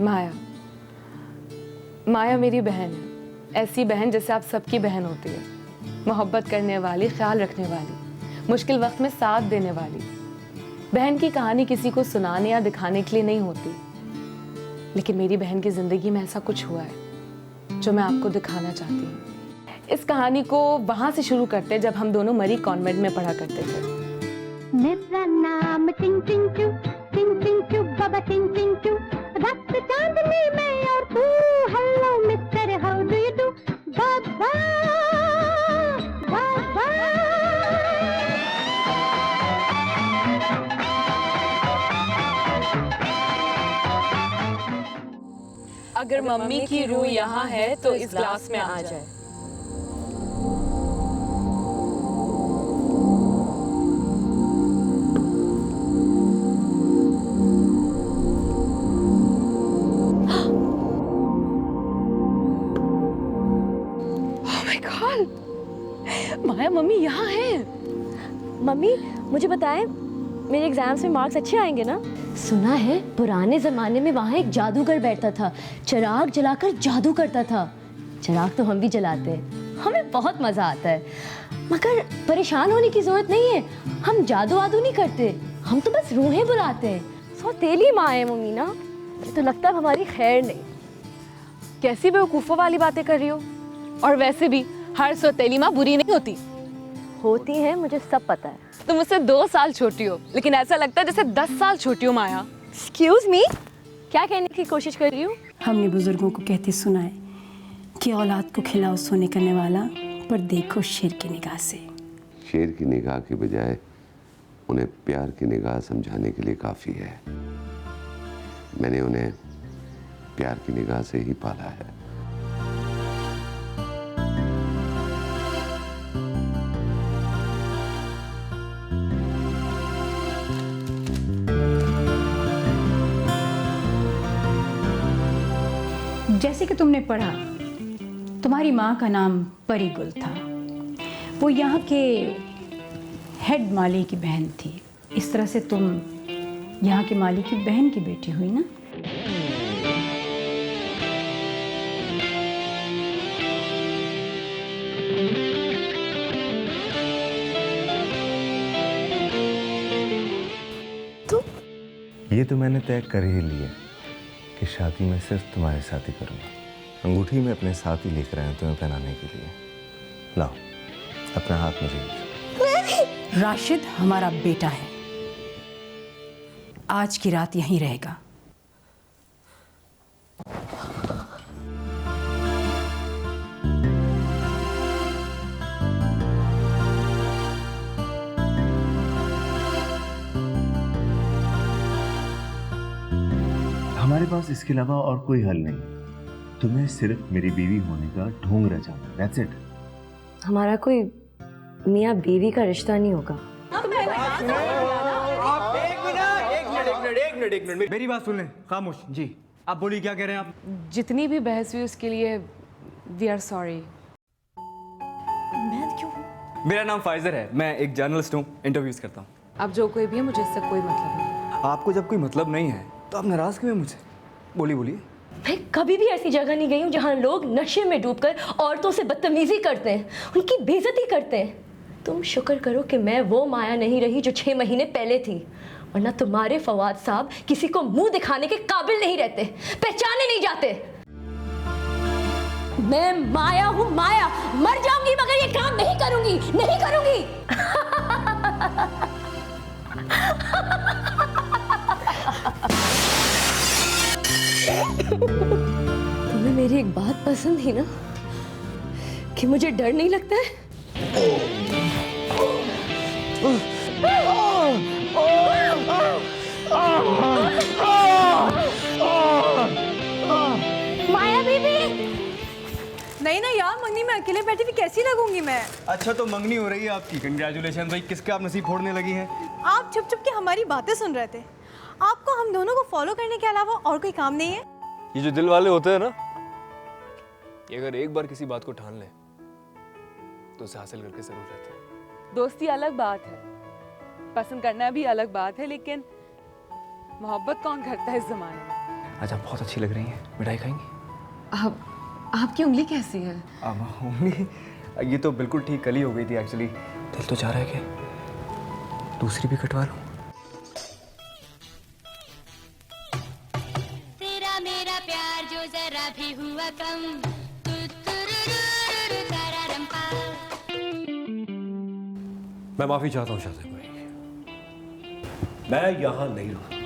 माया। माया मेरी बहन है, ऐसी बहन जैसे आप सबकी बहन होती है, मोहब्बत करने वाली, ख्याल रखने वाली, मुश्किल वक्त में साथ देने वाली। बहन की कहानी किसी को सुनाने या दिखाने के लिए नहीं होती, लेकिन मेरी बहन की जिंदगी में ऐसा कुछ हुआ है जो मैं आपको दिखाना चाहती हूँ। इस कहानी को वहां से शुरू करते जब हम दोनों मरी कॉन्वेंट में पढ़ा करते थे। मेरा नाम टिंग बाबा टिंग रात चांदनी में और तू, hello mister how do you do बाबा बाबा। अगर मम्मी की रूह यहाँ है तो इस ग्लास में आ जाए। माया, मम्मी यहाँ है। मम्मी मुझे बताएं, मेरे एग्जाम्स में मार्क्स अच्छे आएंगे ना? सुना है पुराने जमाने में वहाँ एक जादूगर बैठता था, चिराग जलाकर जादू करता था। चिराग तो हम भी जलाते हैं, हमें बहुत मजा आता है। मगर परेशान होने की जरूरत नहीं है, हम जादू वादू नहीं करते, हम तो बस रूहें बुलाते हैं। सौतेली माँ है मम्मी ना, तो लगता है हमारी खैर नहीं। कैसी बेवकूफों वाली बातें कर रही हो? और वैसे भी हर सौतेली माँ बुरी नहीं होती। होती है, मुझे सब पता है। तुम मुझसे 2 साल छोटी हो, लेकिन ऐसा लगता है जैसे 10 साल छोटी हो। माया, एक्सक्यूज मी, क्या कहने की कोशिश कर रही हूँ? हमने बुजुर्गों को कहते सुना है कि औलाद को खिलाओ सोने करने वाला, पर देखो शेर की निगाह से। शेर की निगाह की बजाय उन्हें प्यार की निगाह समझाने के लिए काफ़ी है। मैंने उन्हें प्यार की निगाह से ही पाला है। जैसे कि तुमने पढ़ा, तुम्हारी माँ का नाम परी गुल था। वो यहाँ के हेड माली की बहन थी। इस तरह से तुम यहाँ के माली की बहन की बेटी हुई ना? ये तो मैंने तय कर ही लिया कि शादी में सिर्फ तुम्हारे साथ ही करूँगा। अंगूठी में अपने साथ ही लेकर आए तुम्हें पहनाने के लिए। लाओ अपना हाथ मुझे दीजिए। राशिद हमारा बेटा है, आज की रात यहीं रहेगा। हमारे पास इसके अलावा और कोई हल नहीं। तुम्हें सिर्फ मेरी बीवी होने का ढोंग रचाना, दैट्स इट। हमारा कोई मियाँ बीवी का रिश्ता नहीं होगा। एक मिनट मेरी बात सुन लें। खामोश जी, आप बोलिए क्या कह रहे हैं आप? जितनी भी बहस हुई उसके लिए वी आर सॉरी। मैं क्यों? मेरा नाम फाइजर है, मैं एक जर्नलिस्ट हूँ, इंटरव्यूज करता हूँ। अब जो कोई भी है, मुझे इससे कोई मतलब नहीं। आपको जब कोई मतलब नहीं है तो आप नाराज क्यों हैं मुझसे? बोलिए। मैं कभी भी ऐसी जगह नहीं गई हूँ जहाँ लोग नशे में डूबकर औरतों से बदतमीजी करते हैं, उनकी बेइज्जती करते हैं। तुम शुक्र करो कि मैं वो माया नहीं रही जो 6 महीने पहले थी, वरना तुम्हारे फवाद साहब किसी को मुंह दिखाने के काबिल नहीं रहते, पहचाने नहीं जाते। मैं माया हूँ, माया। मर जाऊंगी मगर ये काम नहीं करूंगी, नहीं करूंगी। तुम्हें मेरी एक बात पसंद ही ना, कि मुझे डर नहीं लगता है। माया बीबी। नहीं यार, मंगनी में अकेले बैठी हुई कैसी लगूंगी मैं? अच्छा तो मंगनी हो रही है आपकी, कंग्रेचुलेशन भाई। किसके आप नसीब फोड़ने लगी हैं? आप छुप छुप के हमारी बातें सुन रहे थे। आपको हम दोनों को फॉलो करने के अलावा और कोई काम नहीं है? ये जो दिल वाले होते हैं ना, ये अगर एक बार किसी बात को ठान ले तो उसे हासिल करके जरूर रहते हैं। दोस्ती अलग बात है, पसंद करना भी अलग बात है, लेकिन मोहब्बत कौन करता है इस जमाने में? आज आप बहुत अच्छी लग रही हैं। मिठाई खाएंगी? आपकी उंगली कैसी है? अब उंगली ये तो बिल्कुल ठीक कल ही हो गई थी एक्चुअली। दिल तो चाह रहा है कि दूसरी भी कटवा लूं। तेरा मेरा प्यार जो जरा भी हुआ कम, मैं माफी चाहता हूँ शादी भाई, मैं यहाँ नहीं रहूंगा।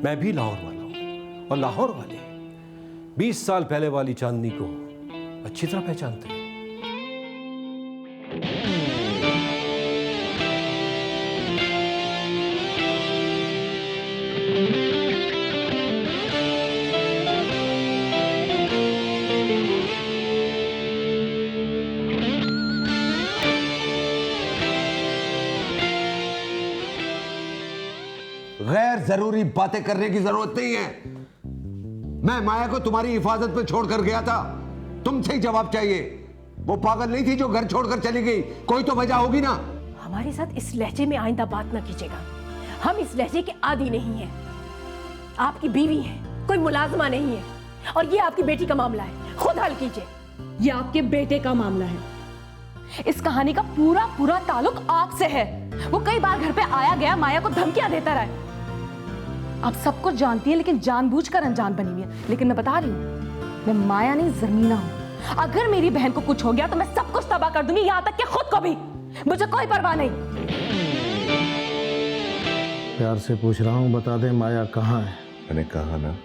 मैं भी लाहौर वाला हूँ और लाहौर वाले 20 साल पहले वाली चांदनी को अच्छी तरह पहचानते हैं। गैर जरूरी बातें करने की जरूरत नहीं है। मैं माया को तुम्हारी हिफाजत पे छोड़कर गया था, तुमसे ही जवाब चाहिए। वो पागल नहीं थी जो घर छोड़कर चली गई, कोई तो वजह होगी ना। हमारे साथ इस लहजे में आइंदा बात ना कीजिएगा, हम इस लहजे के आदी नहीं हैं। आपकी बीवी है, कोई मुलाजमा नहीं है, और ये आपकी बेटी का मामला है, खुद हल कीजिए। ये आपके बेटे का मामला है। इस कहानी का पूरा पूरा ताल्लुक आपसे है। वो कई बार घर पे आया गया, माया को धमकियां देता रहा है। आप सब कुछ जानती हैं, लेकिन जानबूझकर अनजान बनी हुई है। लेकिन मैं बता रही हूँ, मैं माया नहीं ज़मीना हूँ। अगर मेरी बहन को कुछ हो गया तो मैं सब कुछ तबाह कर दूंगी, यहाँ तक कि खुद को भी। मुझे कोई परवाह नहीं। प्यार से पूछ रहा हूँ, बता दे माया कहाँ है? मैंने कहा ना,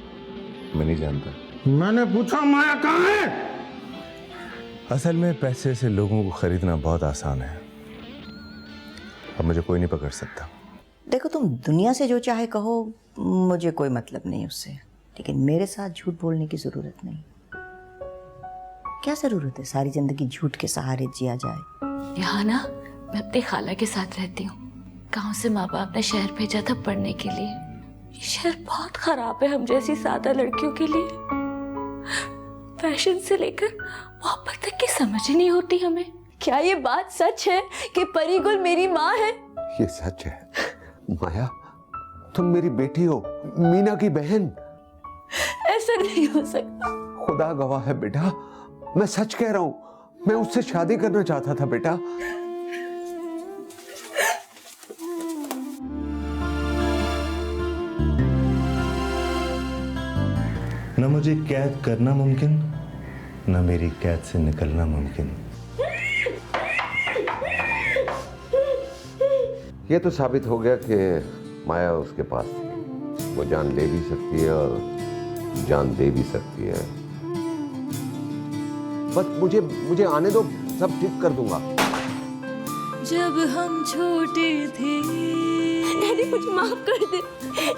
मैं नहीं जानता। मैंने पूछा माया कहाँ है? असल में पैसे से लोगों को खरीदना बहुत आसान है। अब मुझे कोई नहीं पकड़ सकता। देखो, तुम दुनिया से जो चाहे कहो, मुझे कोई मतलब नहीं उससे, लेकिन मेरे साथ झूठ बोलने की जरूरत नहीं। क्या जरूरत है सारी जिंदगी झूठ के सहारे जिया जाए? यहाँ ना मैं अपनी खाला के साथ रहती हूँ। गांव से माँ बाप ने शहर भेजा था पढ़ने के लिए। ये शहर बहुत खराब है हम जैसी सादा लड़कियों के लिए। फैशन से लेकर मोहब्बत तक की समझ ही नहीं होती हमें। क्या ये बात सच है कि परीगुल मेरी माँ है? ये सच है माया, तुम मेरी बेटी हो, मीना की बहन। ऐसा नहीं हो सकता। खुदा गवाह है बेटा, मैं सच कह रहा हूँ। मैं उससे शादी करना चाहता था बेटा। न मुझे कैद करना मुमकिन, न मेरी कैद से निकलना मुमकिन। ये तो साबित हो गया कि माया उसके पास थी। वो जान ले भी सकती है और जान दे भी सकती है। बस मुझे आने दो, सब ठीक कर दूंगा। जब हम छोटे थे। डैडी मुझे माफ कर दे।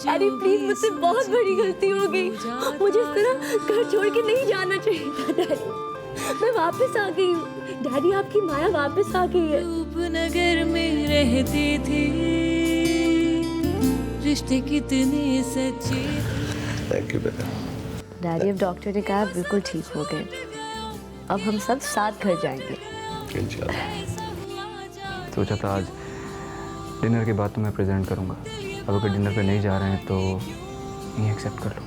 डैडी प्लीज, मुझसे बहुत बड़ी गलती हो गई। मुझे इस तरह घर छोड़ के नहीं जाना चाहिए था। डैडी मैं वापस आ गई हूँ। डैडी आपकी माया वापस आ गई है। रूपनगर में रहती थी, रिश्ते कितने सच्चे। थैंक यू बेटा। डैडी अब डॉक्टर ने कहा बिल्कुल ठीक हो गए। अब हम सब साथ घर जाएंगे इंशाल्लाह। सोचा था आज डिनर के बाद तो मैं प्रेजेंट करूंगा। अब अगर डिनर पे नहीं जा रहे हैं तो नहीं एक्सेप्ट कर लो।